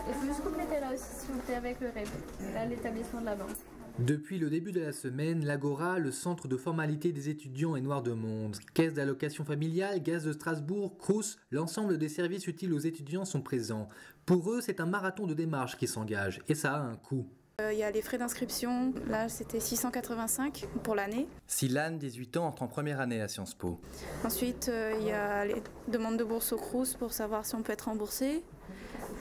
Il faut juste compléter là aussi, s'il vous plaît, avec le REB, là, l'établissement de la banque. Depuis le début de la semaine, l'Agora, le centre de formalité des étudiants est noir de monde. Caisse d'allocation familiale, Gaz de Strasbourg, Crous, l'ensemble des services utiles aux étudiants sont présents. Pour eux, c'est un marathon de démarches qui s'engage et ça a un coût. Il y a les frais d'inscription, là c'était 685 pour l'année. Silan, 18 ans, entre en première année à Sciences Po. Ensuite, il y a les demandes de bourse au Crous pour savoir si on peut être remboursé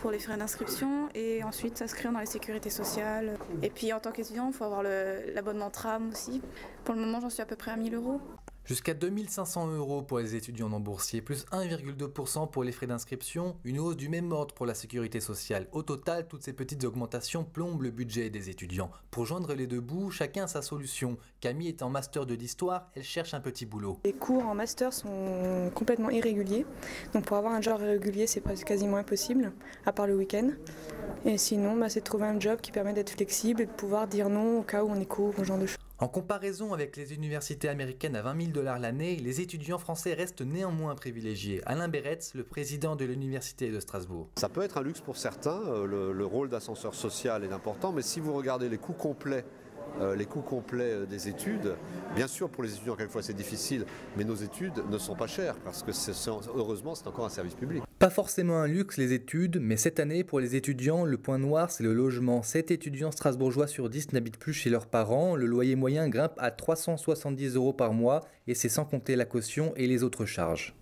pour les frais d'inscription et ensuite s'inscrire dans les sécurités sociales. Et puis en tant qu'étudiant, il faut avoir l'abonnement tram aussi. Pour le moment, j'en suis à peu près à 1000 €. Jusqu'à 2500 € pour les étudiants non boursiers, plus 1,2% pour les frais d'inscription, une hausse du même ordre pour la sécurité sociale. Au total, toutes ces petites augmentations plombent le budget des étudiants. Pour joindre les deux bouts, chacun a sa solution. Camille est en master de l'histoire, elle cherche un petit boulot. Les cours en master sont complètement irréguliers, donc pour avoir un job régulier, c'est quasiment impossible, à part le week-end. Et sinon, c'est de trouver un job qui permet d'être flexible et de pouvoir dire non au cas où on est court, ce genre de choses. En comparaison avec les universités américaines à 20 000 $ l'année, les étudiants français restent néanmoins privilégiés. Alain Béretz, le président de l'université de Strasbourg. Ça peut être un luxe pour certains, le rôle d'ascenseur social est important, mais si vous regardez les coûts complets des études, bien sûr pour les étudiants quelquefois c'est difficile, mais nos études ne sont pas chères parce que heureusement c'est encore un service public. Pas forcément un luxe les études, mais cette année pour les étudiants, le point noir c'est le logement. 7 étudiants strasbourgeois sur 10 n'habitent plus chez leurs parents, le loyer moyen grimpe à 370 € par mois et c'est sans compter la caution et les autres charges.